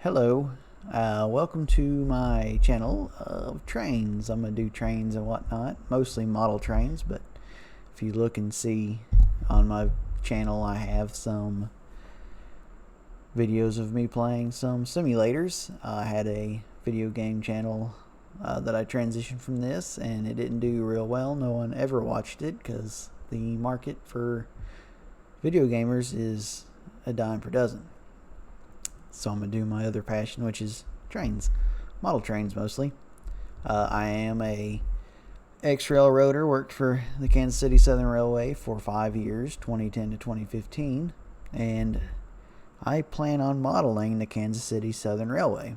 Hello, welcome to my channel of trains. I'm going to do trains and whatnot, mostly model trains, but if you look and see on my channel, I have some videos of me playing some simulators. I had a video game channel that I transitioned from this, and it didn't do real well. No one ever watched it because the market for video gamers is a dime per dozen. So I'm going to do my other passion, which is trains, model trains mostly. I am a ex-railroader, worked for the Kansas City Southern Railway for 5 years, 2010 to 2015, and I plan on modeling the Kansas City Southern Railway.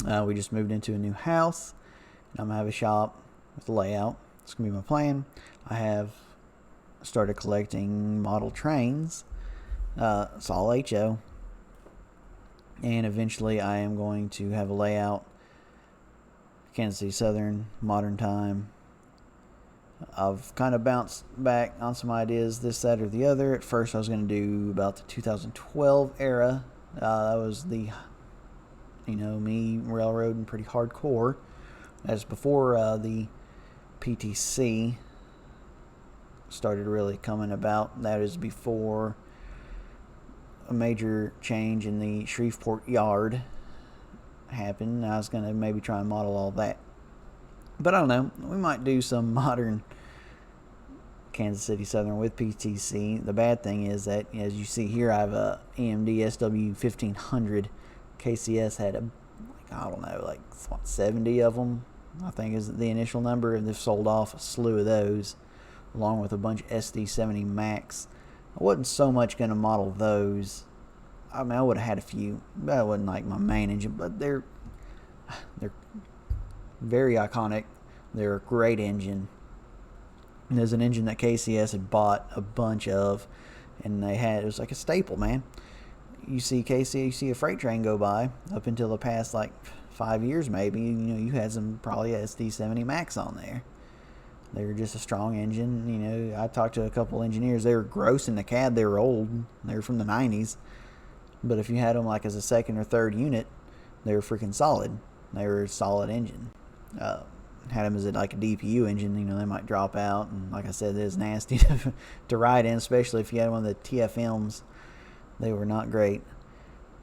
We just moved into a new house, and I'm going to have a shop with a layout. It's going to be my plan. I have started collecting model trains. It's all HO. And eventually I am going to have a layout, Kansas City Southern, modern time. I've kind of bounced back on some ideas, this, that, or the other. At first I was going to do about the 2012 era. That was the, me railroading pretty hardcore. That's before the PTC started really coming about. That is before a major change in the Shreveport yard happened. I was going to maybe try and model all that. But I don't know. We might do some modern Kansas City Southern with PTC. The bad thing is that, as you see here, I have a EMD SW 1500. KCS had like 70 of them, I think is the initial number, and they've sold off a slew of those, along with a bunch of SD 70 Max. I wasn't so much going to model those. I mean, I would have had a few, but I wasn't like my main engine. But they're very iconic. They're a great engine. And there's an engine that KCS had bought a bunch of, and it was like a staple, man. You see KCS, you see a freight train go by. Up until the past 5 years, maybe, you had some probably SD 70 Max on there. They were just a strong engine. I talked to a couple engineers. They were gross in the cab. They were old. They were from the 90s. But if you had them as a second or third unit, they were freaking solid. They were a solid engine. Had them as a DPU engine. They might drop out. And like I said, it is nasty to ride in, especially if you had one of the TFMs. They were not great.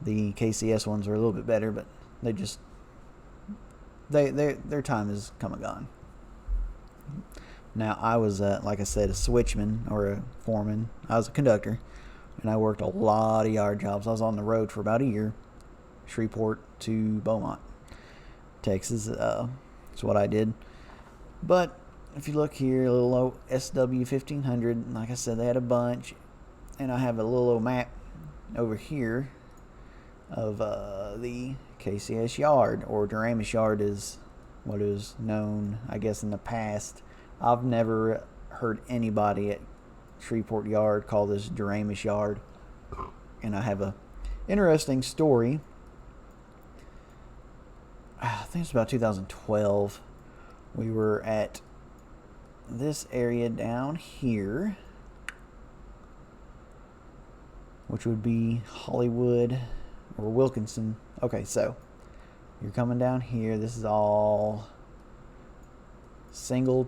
The KCS ones were a little bit better, but their time has come and gone. Now, I was, like I said, a switchman or a foreman. I was a conductor, and I worked a lot of yard jobs. I was on the road for about a year, Shreveport to Beaumont, Texas. That's what I did. But if you look here, a little old SW 1500, like I said, they had a bunch. And I have a little old map over here of the KCS yard, or Duramus yard is what is known, I guess, in the past. I've never heard anybody at Shreveport Yard call this Duramus yard. And I have a interesting story. I think it's about 2012. We were at this area down here, which would be Hollywood or Wilkinson. Okay, so you're coming down here. This is all single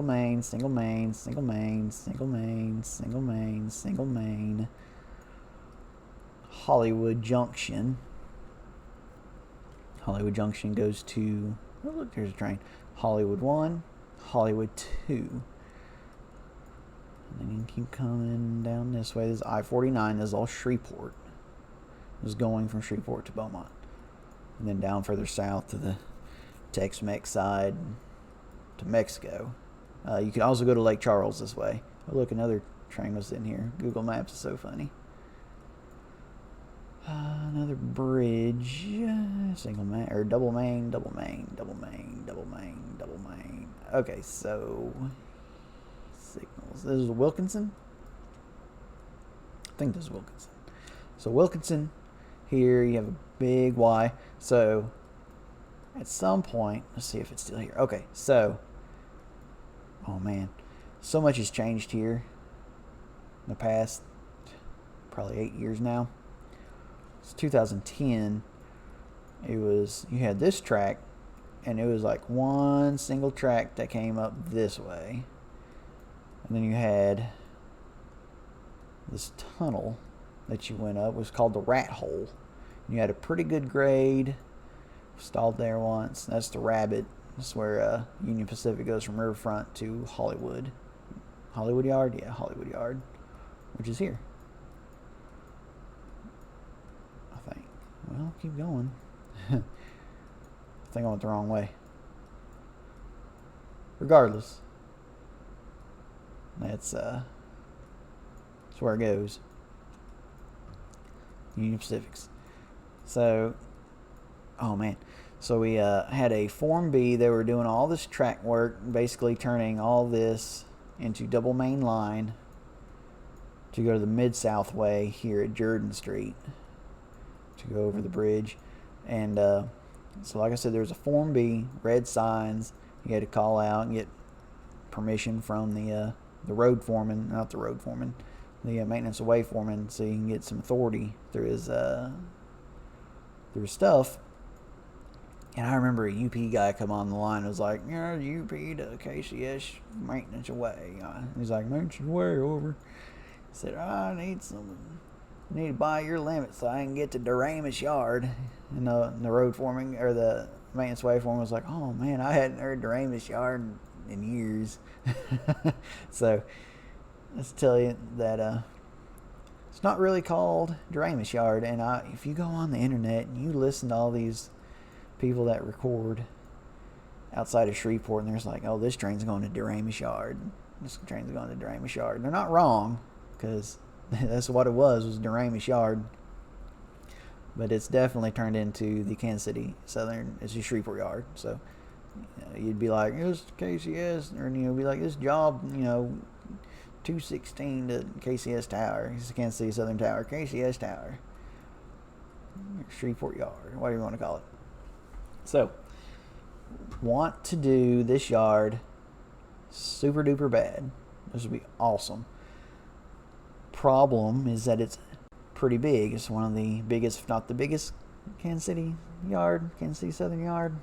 main, single main, single main, single main, single main, single main. Hollywood Junction. Hollywood Junction goes to, oh look, there's a train. Hollywood 1, Hollywood 2. And then you can keep coming down this way. This is I-49. This is all Shreveport. This is going from Shreveport to Beaumont. And then down further south to the Tex-Mex side to Mexico. You could also go to Lake Charles this way. Oh look, another train was in here. Google Maps is so funny. Another bridge. Single main, or double main, double main, double main, double main, double main. Okay, so signals. This is Wilkinson. I think this is Wilkinson. So Wilkinson, here you have a big Y. So at some point, let's see if it's still here. Okay, so, oh man, so much has changed here in the past probably 8 years now. It's 2010. it was, you had this track, and it was like one single track that came up this way, and then you had this tunnel that you went up, was called the Rat Hole. You had a pretty good grade. Stalled there once. That's the Rabbit. That's where Union Pacific goes from Riverfront to Hollywood. Hollywood Yard? Yeah, Hollywood Yard. Which is here, I think. Well, keep going. I think I went the wrong way. Regardless, that's where it goes. Union Pacifics. So, oh man. So we had a Form B. They were doing all this track work, basically turning all this into double main line to go to the Mid-South Way here at Jordan Street to go over the bridge. And so like I said, there was a Form B, red signs. You had to call out and get permission from the road foreman, not the road foreman, the maintenance away foreman, so you can get some authority through his stuff. And I remember a UP guy come on the line and was like, yeah, UP to KCS maintenance away. He's like, maintenance away, over. I said, I need to buy your limit so I can get to Doramus Yard. And the road foreman, or the maintenance way foreman, was like, oh man, I hadn't heard Doramus Yard in years. So let's tell you that it's not really called Doramus Yard. And if you go on the internet and you listen to all these people that record outside of Shreveport, and there's like, oh, this train's going to Doramus Yard, this train's going to Doramus Yard. They're not wrong, because that's what it was Doramus Yard. But it's definitely turned into the Kansas City Southern, it's a Shreveport Yard. So you'd be like, it's KCS, or be like, this job, 216 to KCS Tower, it's the Kansas City Southern Tower, KCS Tower, Shreveport Yard, whatever you want to call it. So, want to do this yard super duper bad. This would be awesome. Problem is that it's pretty big. It's one of the biggest, if not the biggest, Kansas City Southern Yard.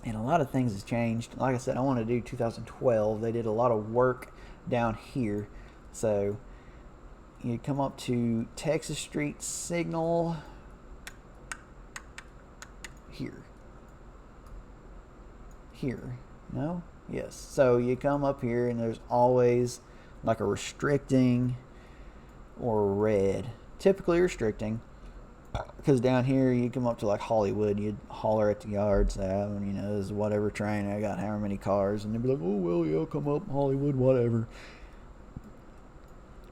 And a lot of things has changed. Like I said, I want to do 2012. They did a lot of work down here. So, you come up to Texas Street Signal. Here. No? Yes. So you come up here and there's always like a restricting or a red. Typically restricting. Because down here you come up to like Hollywood, you'd holler at the yard, say, this is whatever train, I got however many cars. And they'd be like, oh, well, yeah, come up Hollywood, whatever.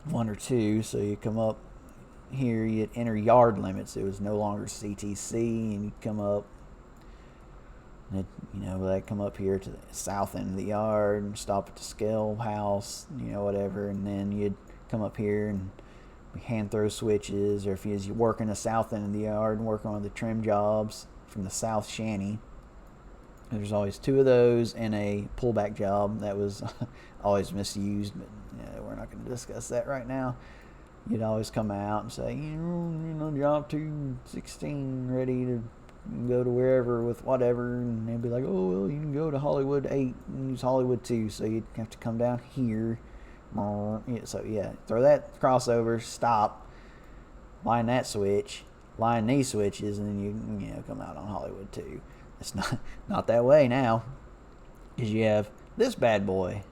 One or two. So you come up here, you'd enter yard limits. It was no longer CTC, and you come up. They come up here to the south end of the yard and stop at the scale house, whatever, and then you'd come up here and hand throw switches, or if you're working the south end of the yard and working on the trim jobs from the south shanty, there's always two of those and a pullback job that was always misused, but we're not going to discuss that right now. You'd always come out and say, job 216 ready to go to wherever with whatever, and they'd be like, oh, well, you can go to Hollywood 8 and use Hollywood 2, so you'd have to come down here. So yeah, throw that crossover, stop, line that switch, line these switches, and then you come out on Hollywood 2. It's not that way now, because you have this bad boy.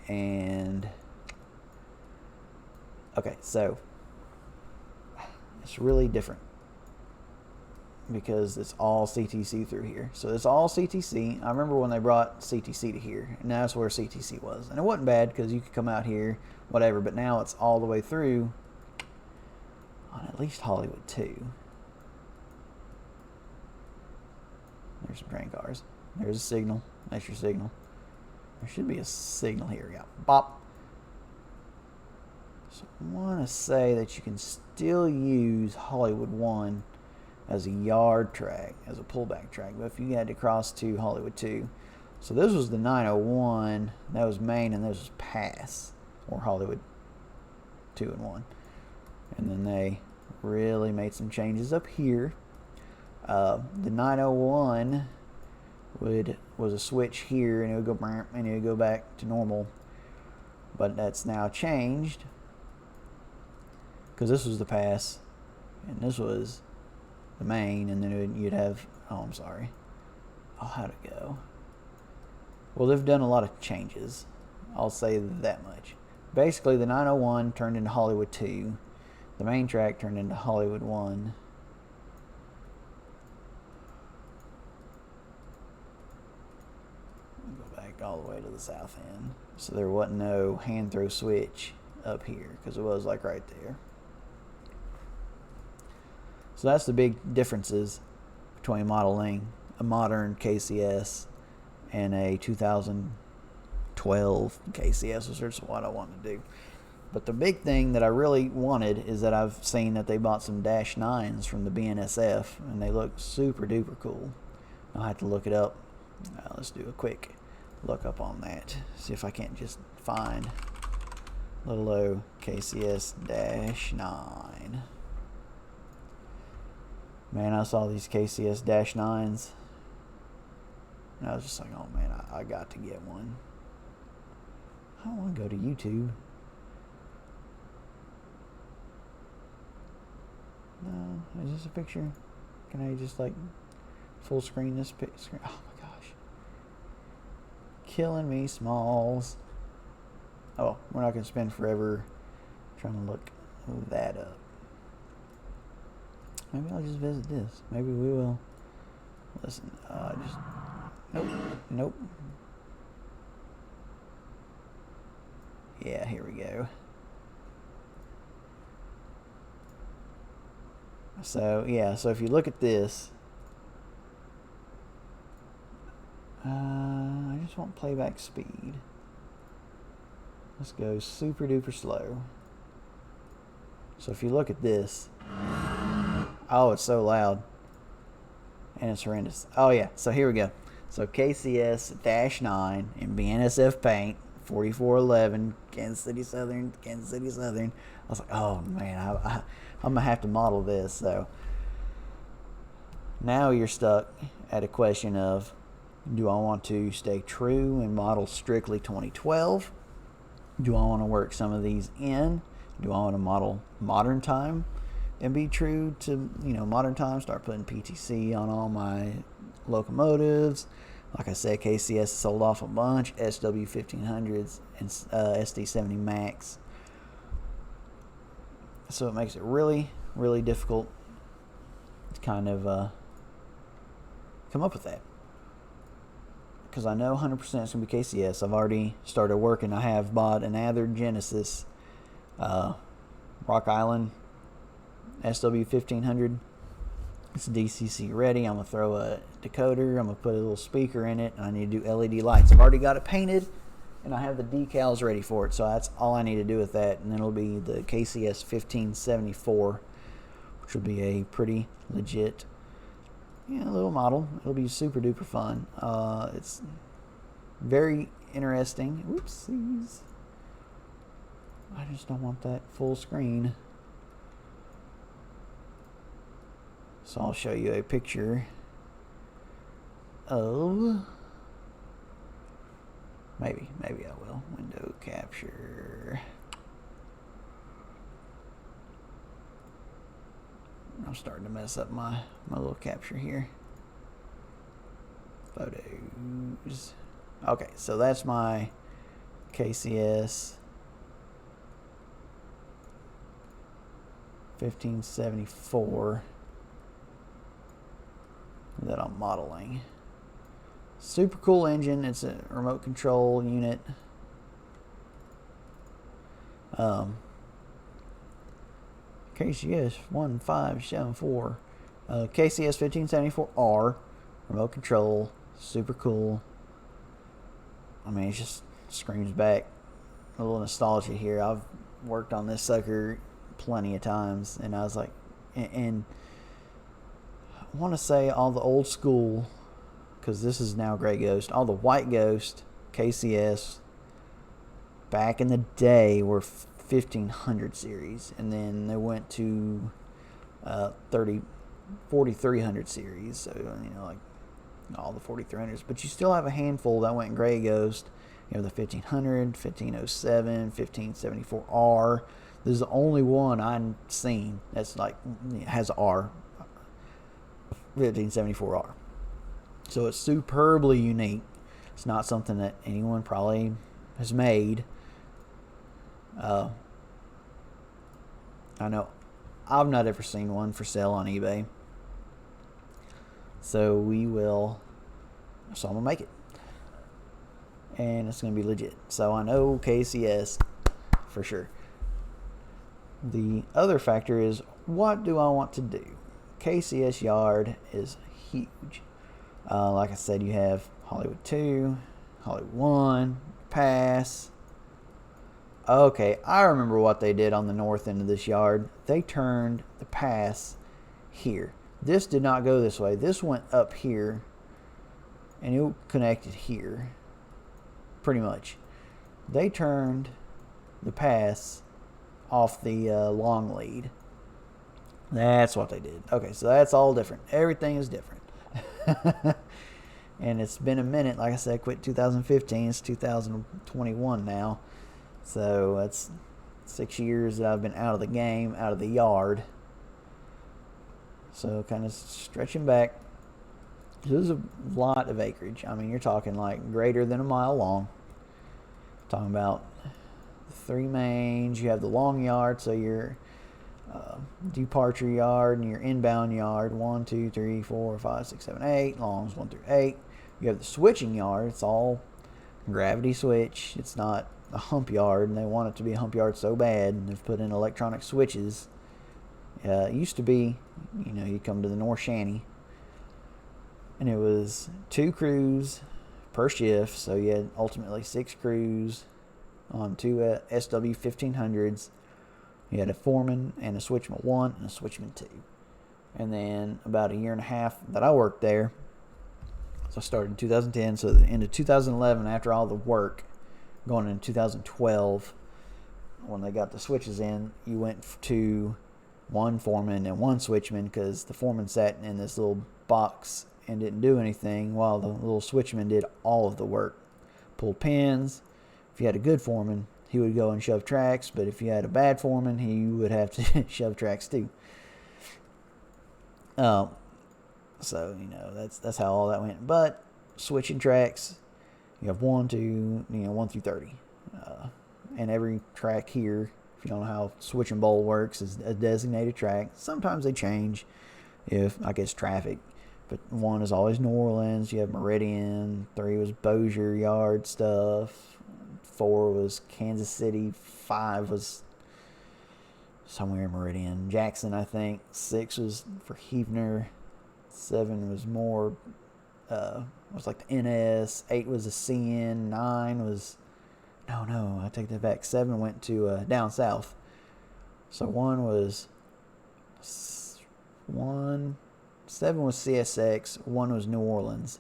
And okay, so it's really different because it's all CTC through here. So it's all CTC. I remember when they brought CTC to here, and that's where CTC was. And it wasn't bad because you could come out here, whatever, but now it's all the way through on at least Hollywood 2. There's some train cars. There's a signal. That's your signal. There should be a signal here. Yeah, bop. So I want to say that you can still use Hollywood 1 as a yard track, as a pullback track, but if you had to cross to Hollywood 2. So this was the 901, that was main, and this was pass, or Hollywood 2 and 1. And then they really made some changes up here. The 901 was a switch here, and it would go back to normal, but that's now changed because this was the pass, and this was the main, and then you'd have, oh, I'm sorry, how'd it go? Well, they've done a lot of changes, I'll say that much. Basically, the 901 turned into Hollywood 2, the main track turned into Hollywood 1. Go back all the way to the south end. So there wasn't no hand throw switch up here, because it was like right there. So that's the big differences between modeling a modern KCS and a 2012 KCS, which is what I want to do. But the big thing that I really wanted is that I've seen that they bought some Dash 9s from the BNSF, and they look super duper cool. I'll have to look it up. Let's do a quick look up on that. See if I can't just find little old KCS Dash 9. Man, I saw these KCS Dash 9s, and I was just like, oh man, I got to get one. I don't want to go to YouTube. No, is this a picture? Can I just like full screen this screen? Oh my gosh. Killing me, Smalls. Oh, we're not going to spend forever trying to look that up. Maybe I'll just visit this. Maybe we will. Listen, nope. Yeah, here we go. So, yeah, so if you look at this, I just want playback speed. Let's go super duper slow. So if you look at this, oh, it's so loud. And it's horrendous. Oh, yeah. So here we go. So KCS-9 in BNSF paint, 4411, Kansas City Southern. I was like, oh, man, I'm going to have to model this. So now you're stuck at a question of, do I want to stay true and model strictly 2012? Do I want to work some of these in? Do I want to model modern time and be true to, modern time, start putting PTC on all my locomotives? Like I said, KCS sold off a bunch, SW1500s and SD70 Max. So it makes it really, really difficult to kind of come up with that. Because I know 100% it's going to be KCS. I've already started working. I have bought an Ather Genesis Rock Island SW1500. It's DCC ready. I'm going to throw a decoder. I'm going to put a little speaker in it. And I need to do LED lights. I've already got it painted, and I have the decals ready for it. So that's all I need to do with that. And then it'll be the KCS 1574, which will be a pretty legit little model. It'll be super duper fun. It's very interesting. Whoopsies. I just don't want that full screen. So I'll show you a picture of, maybe I will, window capture. I'm starting to mess up my little capture here. Photos. Okay, so that's my KCS 1574 that I'm modeling. Super cool engine. It's a remote control unit. KCS 1574, KCS 1574R, remote control, super cool. I mean, it just screams back a little nostalgia here. I've worked on this sucker plenty of times, and I was like, and I want to say all the old school, because this is now Gray Ghost, all the White Ghost KCS back in the day were 1500 series, and then they went to 30 4300 series, so like all the 4300s, but you still have a handful that went gray ghost. You have the 1500, 1507, 1574R. This is the only one I've seen that's like has R, 1574R. So it's superbly unique. It's not something that anyone probably has made. I know I've not ever seen one for sale on eBay. So I'm going to make it. And it's going to be legit. So I know KCS for sure. The other factor is, what do I want to do? KCS yard is huge. Like I said, you have Hollywood 2, Hollywood 1, Pass. Okay, I remember what they did on the north end of this yard. They turned the Pass here. This did not go this way. This went up here, and it connected here, pretty much. They turned the Pass off the long lead. That's what they did. Okay, so that's all different. Everything is different. And it's been a minute. Like I said, I quit 2015. It's 2021 now. So that's 6 years that I've been out of the game, out of the yard. So kind of stretching back. This is a lot of acreage. I mean, you're talking like greater than a mile long. Talking about 3 mains. You have the long yard, so your departure yard and your inbound yard. 1, 2, 3, 4, 5, 6, 7, 8. Longs 1 through 8. You have the switching yard. It's all gravity switch. It's not a hump yard, and they want it to be a hump yard so bad, and they've put in electronic switches. It used to be, you come to the North Shanty, and it was 2 crews per shift, so you had ultimately 6 crews on 2 SW 1500s. You had a foreman and a switchman 1 and a switchman 2. And then about a year and a half that I worked there, so I started in 2010, so into 2011, after all the work, going into 2012, when they got the switches in, you went to 1 foreman and 1 switchman, because the foreman sat in this little box and didn't do anything, while the little switchman did all of the work. Pulled pins. If you had a good foreman, he would go and shove tracks, but if you had a bad foreman, he would have to shove tracks too. So that's how all that went. But switching tracks, you have 1 through 30, and every track here, if you don't know how switch and bowl works, is a designated track. Sometimes they change if I guess traffic, but 1 is always New Orleans. You have Meridian. 3 was Bossier Yard stuff. 4 was Kansas City. 5 was somewhere in Meridian. Jackson, I think. 6 was for Heavener. 7 was more was like the NS. 8 was a CN. 9 was I take that back. 7 went to down south. So 7 was CSX. 1 was New Orleans.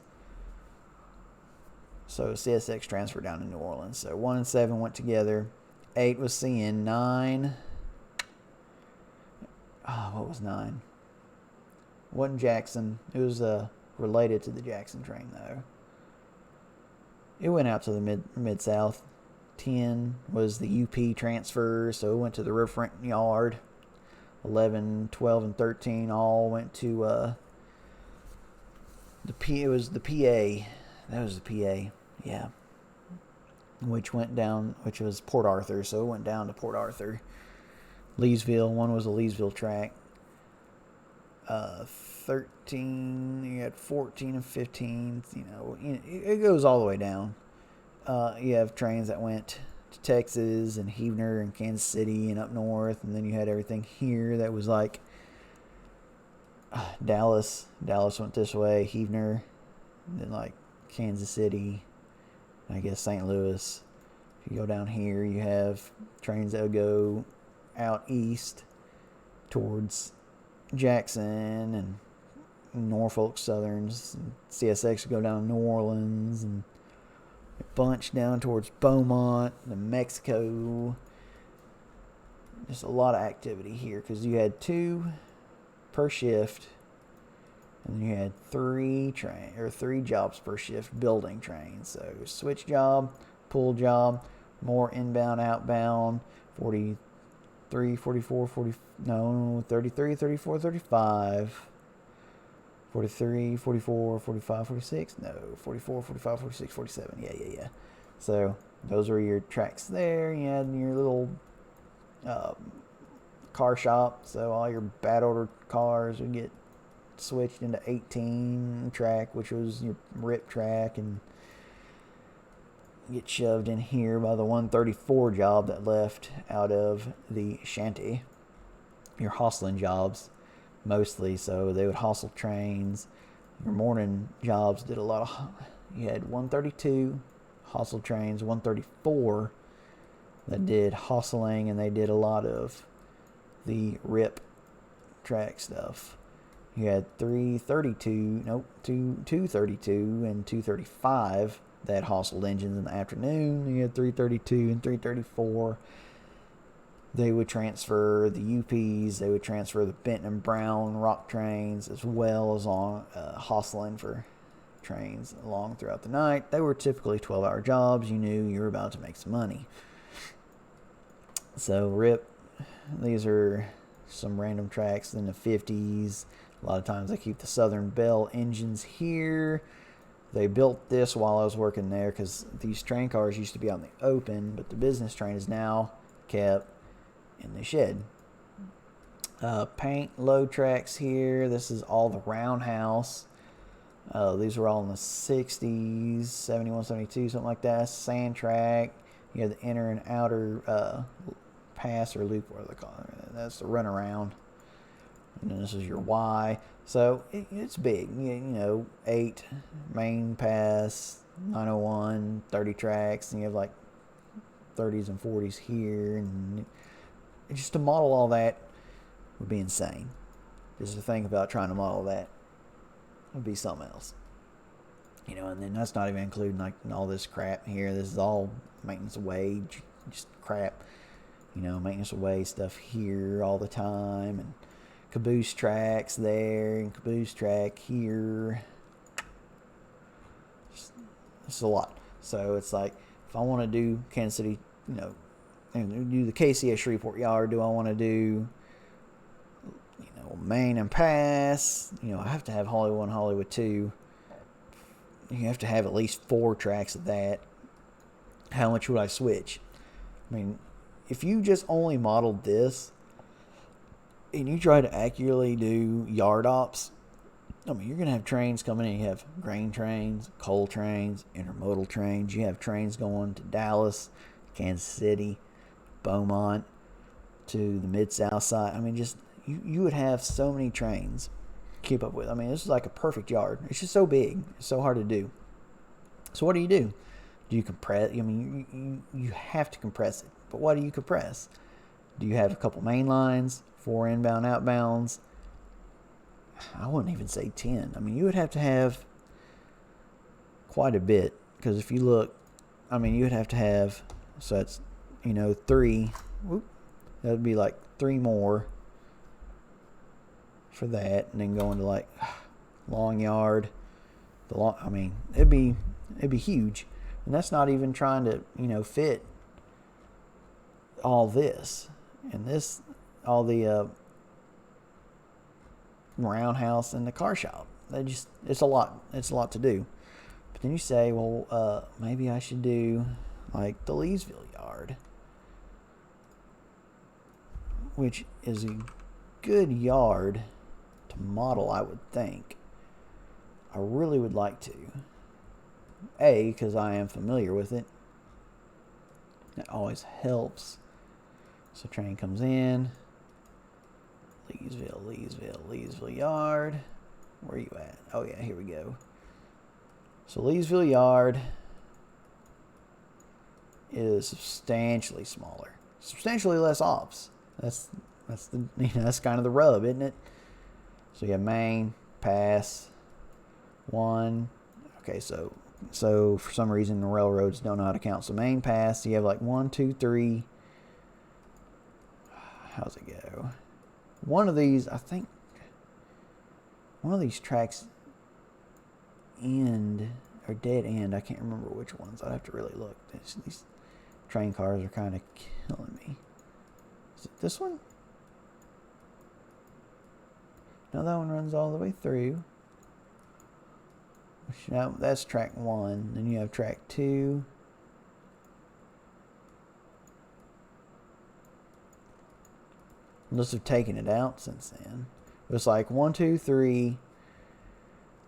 So CSX transferred down to New Orleans. So 1 and 7 went together. 8 was CN. 9. What was 9? Wasn't Jackson. It was related to the Jackson train though. It went out to the mid south. 10 was the UP transfer, so it went to the riverfront yard. 11, 12, and 13 all went to it was the PA. That was the PA, yeah. Which was Port Arthur, so it went down to Port Arthur. Leesville, 1 was a Leesville track. 13, you had 14 and 15, it goes all the way down. You have trains that went to Texas and Heavener and Kansas City and up north, and then you had everything here that was like Dallas. Dallas went this way, Heavener, and then like Kansas City, I guess St. Louis. If you go down here, you have trains that would go out east towards Jackson and Norfolk Southerns. And CSX would go down to New Orleans, and a bunch down towards Beaumont, New Mexico. Just a lot of activity here because you had 2 per shift And then you had three jobs per shift building trains. So switch job, pull job, more inbound, outbound, 43, 44, 40, no, 33, 34, 35, 43, 44, 45, 46, no, 44, 45, 46, 47, yeah. So those were your tracks there. You had your little car shop, so all your bad ordered cars would get switched into 18 track, which was your rip track, and get shoved in here by the 134 job that left out of the shanty. Your hostling jobs mostly, so they would hostle trains. Your morning jobs did a lot of, you had 132 hostle trains, 134 that did hostling, and they did a lot of the rip track stuff. You had 232 and 235 that hostled engines in the afternoon. You had 332 and 334. They would transfer the UPs, they would transfer the Benton and Brown rock trains, as well as on hostling for trains along throughout the night. They were typically 12-hour jobs. You knew you were about to make some money. So rip, these are some random tracks in the 50s. A lot of times they keep the Southern Bell engines here. They built this while I was working there because these train cars used to be out in the open, but the business train is now kept in the shed. Paint load tracks here. This is all the roundhouse. These were all in the 60s, 71, 72, something like that. Sand track. You have the inner and outer pass or loop, whatever they call it. That's the runaround. And then this is your Y. So it's big. You know, 8 main pass, 901, 30 tracks, and you have like 30s and 40s here. And just to model all that would be insane. Just to think about trying to model that would be something else. You know, and then that's not even including like all this crap here. This is all maintenance away, just crap. You know, maintenance away stuff here all the time, and caboose tracks there, and caboose track here. It's a lot. So it's like, if I want to do Kansas City, you know, and do the KCS Shreveport yard, do I want to do, you know, Main and Pass? You know, I have to have Hollywood 1, Hollywood 2. You have to have at least 4 tracks of that. How much would I switch? I mean, if you just only modeled this and you try to accurately do yard ops, I mean, you're going to have trains coming in. You have grain trains, coal trains, intermodal trains. You have trains going to Dallas, Kansas City, Beaumont, to the Mid-South side. I mean, just you would have so many trains to keep up with. I mean, this is like a perfect yard. It's just so big. It's so hard to do. So what do? Do you compress? I mean, you have to compress it. But what do you compress? Do you have a couple main lines, 4 inbound, outbounds? I wouldn't even say 10. I mean, you would have to have quite a bit. Because if you look, I mean, you would have to have, so that's, you know, 3. Whoop, that would be like 3 more for that. And then going to like long yard. I mean, it'd be huge. And that's not even trying to, you know, fit all this. And this, all the roundhouse and the car shop. It's a lot. It's a lot to do. But then you say, well, maybe I should do like the Leesville yard, which is a good yard to model, I would think. I really would like to. Because I am familiar with it. That always helps. So train comes in. Leesville yard. Where are you at? Oh yeah, here we go. So Leesville yard is substantially smaller. Substantially less ops. That's kind of the rub, isn't it? So you have main, pass, 1. Okay, so for some reason the railroads don't know how to count. So main, pass, you have like 1, 2, 3. How's it go? One of these, I think, One of these tracks end or dead end. I can't remember which ones. I'd have to really look. These train cars are kind of killing me. Is it this one? No, that one runs all the way through. Now that's track 1. Then you have track 2. Must have taken it out since then. It was like 1, 2, 3.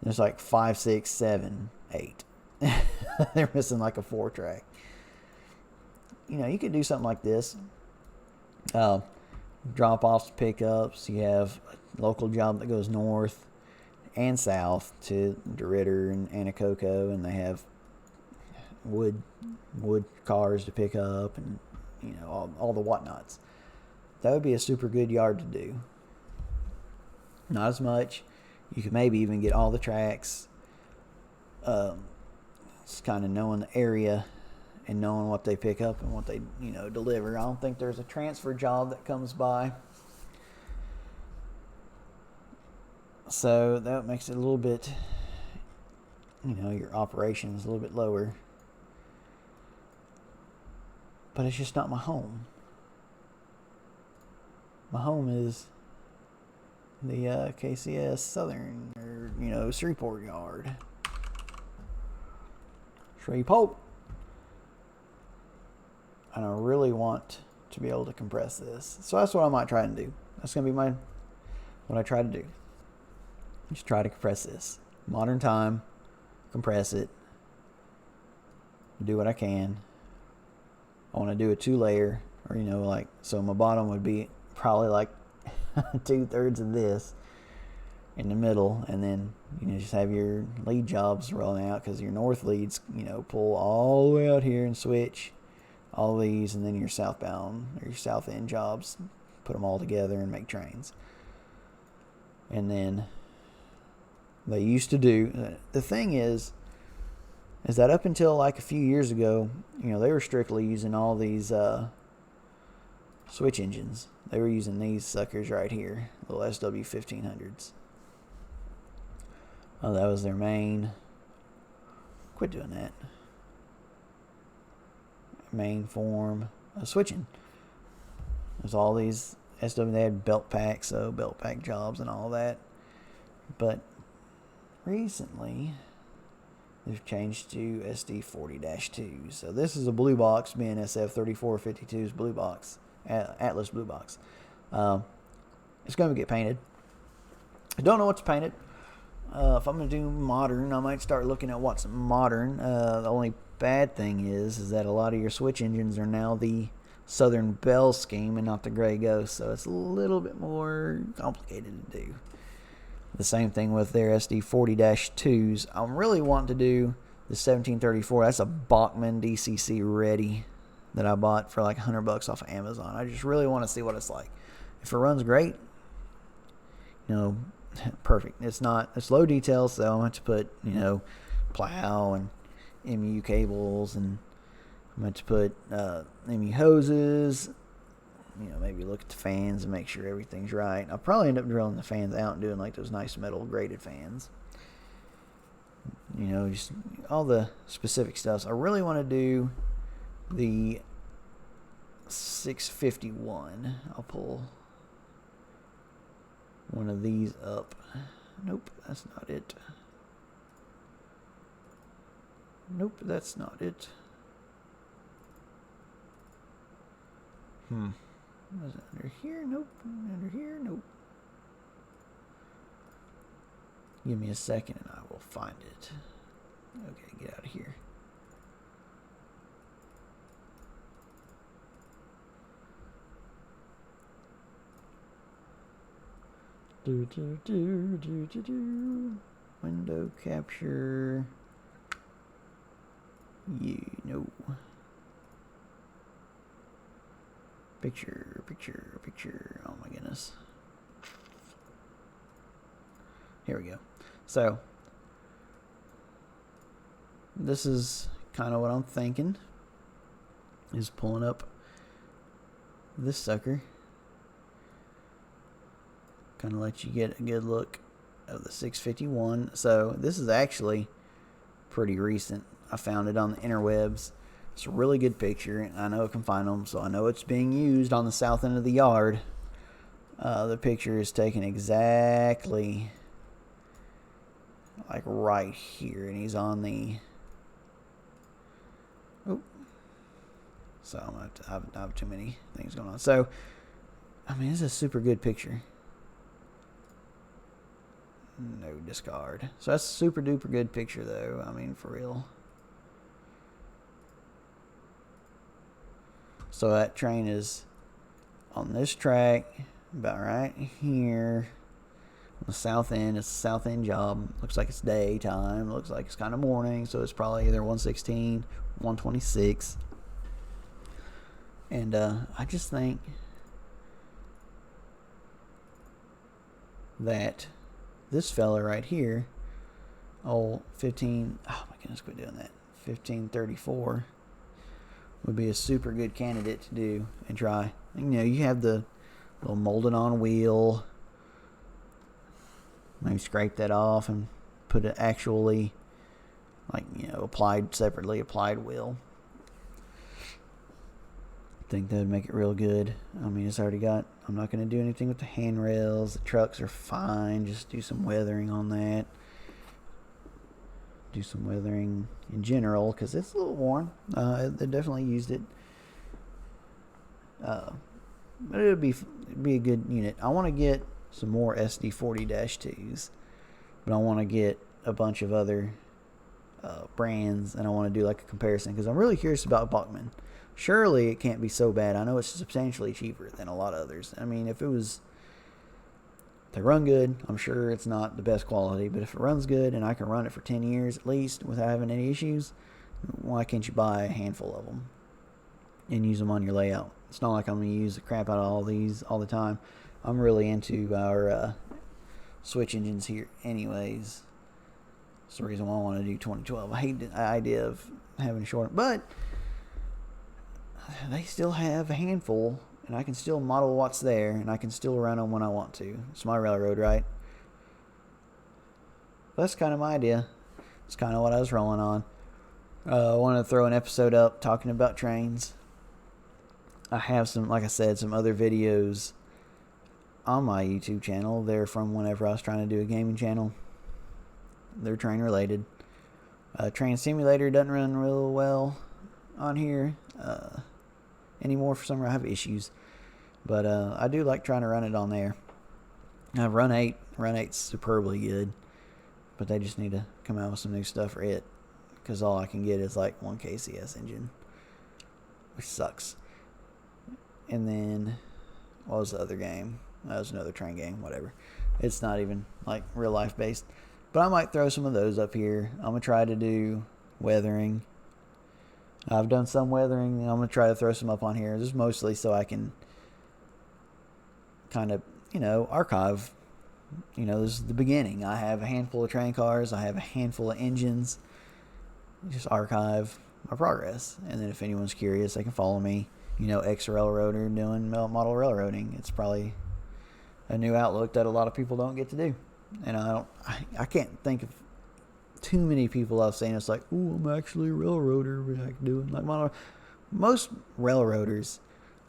There's like 5, 6, 7, 8. They're missing like a 4 track. You know, you could do something like this. Drop-offs, pickups. You have a local job that goes north and south to DeRidder and Anacoco, and they have wood cars to pick up, and you know all the whatnots. That would be a super good yard to do. Not as much. You could maybe even get all the tracks. It's kind of knowing the area and knowing what they pick up and what they, you know, deliver. I don't think there's a transfer job that comes by. So that makes it a little bit, you know, your operation is a little bit lower. But it's just not my home. My home is the KCS Southern, or, you know, Shreveport yard. Shreveport. And I really want to be able to compress this. So that's what I might try and do. That's going to be what I try to do. Just try to compress this. Modern time, compress it, do what I can. I want to do a 2-layer, or, you know, like, so my bottom would be probably like 2/3 of this in the middle, and then, you know, just have your lead jobs rolling out, because your north leads, you know, pull all the way out here and switch all these, and then your southbound or your south end jobs, put them all together and make trains. And then they used to do, the thing is that up until like a few years ago, you know, they were strictly using all these switch engines. They were using these suckers right here, little SW1500s. Oh, that was their main. Quit doing that. Main form of switching. There's all these SW. They had belt packs, so belt pack jobs and all that. But recently, they've changed to SD40-2. So this is a blue box, being SF3452's blue box, Atlas blue box. It's going to get painted. I don't know what's painted. If I'm going to do modern, I might start looking at what's modern. The only bad thing is that a lot of your switch engines are now the Southern Bell scheme and not the Gray Ghost, so it's a little bit more complicated to do. The same thing with their SD40-2s. I'm really wanting to do the 1734. That's a Bachmann DCC ready that I bought for like $100 off of Amazon. I just really want to see what it's like. If it runs great, you know, perfect. It's low detail, so I'm going to have to put, you know, plow and MU cables, and I'm going to put MU hoses. You know, maybe look at the fans and make sure everything's right. I'll probably end up drilling the fans out and doing like those nice metal graded fans. You know, just all the specific stuff. So I really want to do the 651. I'll pull one of these up. Nope, that's not it. Nope, that's not it. Was it under here? Nope. Under here? Nope. Give me a second and I will find it. Okay, get out of here. Window capture. You know. Picture. Oh my goodness. Here we go. So, this is kind of what I'm thinking. Is pulling up this sucker. Kind of let you get a good look of the 651. So this is actually pretty recent. I found it on the interwebs. It's a really good picture. I know I can find them, so I know it's being used on the south end of the yard. The picture is taken exactly like right here, and he's on the. Oh, so I'm gonna I have too many things going on. So, I mean, this is a super good picture. No discard. So that's a super duper good picture, though. I mean, for real. So that train is on this track, about right here. On the south end, it's a south end job. Looks like it's daytime. Looks like it's kind of morning, so it's probably either 116, 126. And I just think that this fella right here, oh, my goodness, quit doing that. 1534 would be a super good candidate to do and try. You know, you have the little molded on wheel. Maybe scrape that off and put it actually, like, you know, separately applied wheel. I think that would make it real good. I mean, it's already got, I'm not going to do anything with the handrails. The trucks are fine. Just do some weathering on that. Do some weathering in general because it's a little worn. They definitely used it. But it'd be a good unit. I want to get some more SD40-2s, but I want to get a bunch of other brands, and I want to do like a comparison because I'm really curious about Buckman. Surely it can't be so bad. I know it's substantially cheaper than a lot of others. I mean, if they run good, I'm sure it's not the best quality, but if it runs good and I can run it for 10 years at least without having any issues, why can't you buy a handful of them and use them on your layout? It's not like I'm going to use the crap out of all these all the time. I'm really into our switch engines here anyways. That's the reason why I want to do 2012. I hate the idea of having a short, but they still have a handful, and I can still model what's there, and I can still run them when I want to. It's my railroad, right? That's kind of my idea. It's kind of what I was rolling on. I wanted to throw an episode up talking about trains. I have some, like I said, some other videos on my YouTube channel. They're from whenever I was trying to do a gaming channel. They're train related. Train Simulator doesn't run real well on here anymore. For some reason I have issues, but I do like trying to run it on there. Run 8's superbly good, but they just need to come out with some new stuff for it, because all I can get is like one KCS engine, which sucks. And then what was the other game? That was another train game, whatever. It's not even like real life based, but I might throw some of those up here. I'm gonna try to do weathering. I've done some weathering, and I'm going to try to throw some up on here. Just mostly so I can kind of, archive. This is the beginning. I have a handful of train cars. I have a handful of engines. Just archive my progress. And then if anyone's curious, they can follow me. Ex-railroader doing model railroading. It's probably a new outlook that a lot of people don't get to do. And I can't think of too many people I've seen. It's like, oh, I'm actually a railroader. I can do it. Like most railroaders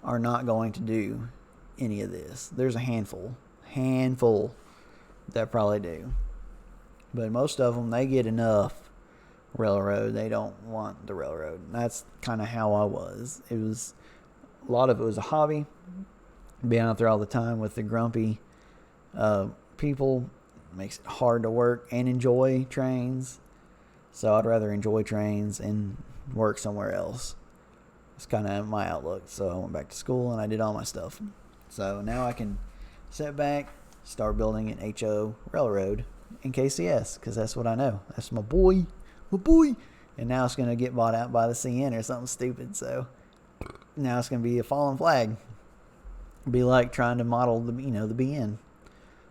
are not going to do any of this. There's a handful that probably do, but most of them, they get enough railroad. They don't want the railroad. And that's kind of how I was. A lot of it was a hobby, being out there all the time with the grumpy people. Makes it hard to work and enjoy trains, so I'd rather enjoy trains and work somewhere else. It's kind of my outlook. So I went back to school and I did all my stuff. So now I can sit back, start building an HO railroad in KCS, because that's what I know. That's my boy. And now it's going to get bought out by the CN or something stupid. So now it's going to be a fallen flag. Be like trying to model the BN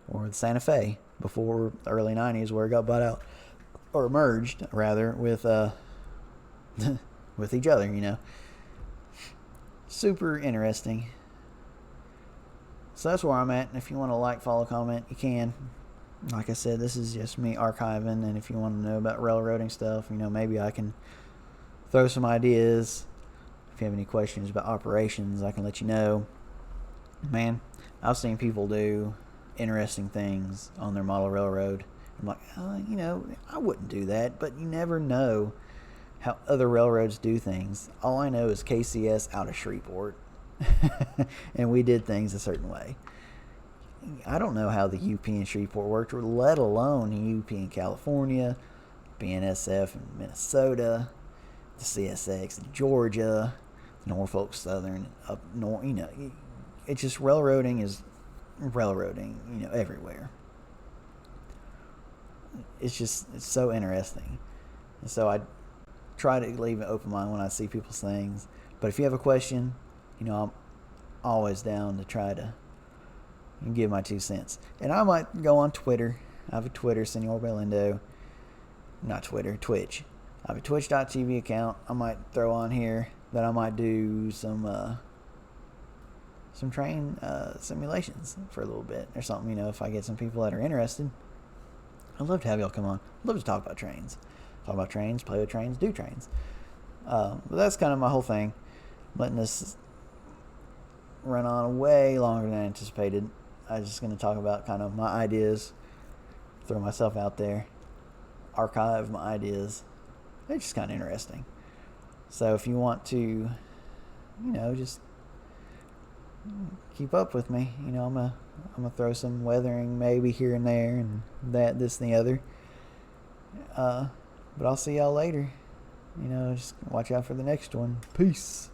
or the Santa Fe before the early 90s, where it got bought out, or merged rather, with with each other. Super interesting. So that's where I'm at. If you want to like, follow, comment, you can. Like I said, this is just me archiving, and if you want to know about railroading stuff, maybe I can throw some ideas. If you have any questions about operations, I can let you know. Man, I've seen people do interesting things on their model railroad. I'm like, I wouldn't do that, but you never know how other railroads do things. All I know is KCS out of Shreveport, and we did things a certain way. I don't know how the UP in Shreveport worked, let alone the UP in California, BNSF in Minnesota, the CSX in Georgia, Norfolk Southern up north. It's just railroading is railroading, everywhere. It's so interesting. And so I try to leave an open mind when I see people's things. But if you have a question, I'm always down to try to give my 2 cents. And I might go on Twitter. I have a Twitter, Senor Belindo. Not Twitter, Twitch. I have a twitch.tv account I might throw on here that I might do some train simulations for a little bit or something, if I get some people that are interested. I'd love to have y'all come on. I'd love to talk about trains. Talk about trains, play with trains, do trains. But that's kind of my whole thing. I'm letting this run on way longer than I anticipated. I was just going to talk about kind of my ideas, throw myself out there, archive my ideas. They're just kind of interesting. So if you want to, just keep up with me, I'm gonna throw some weathering maybe here and there, and that, this, and the other. But I'll see y'all later. Just watch out for the next one. Peace.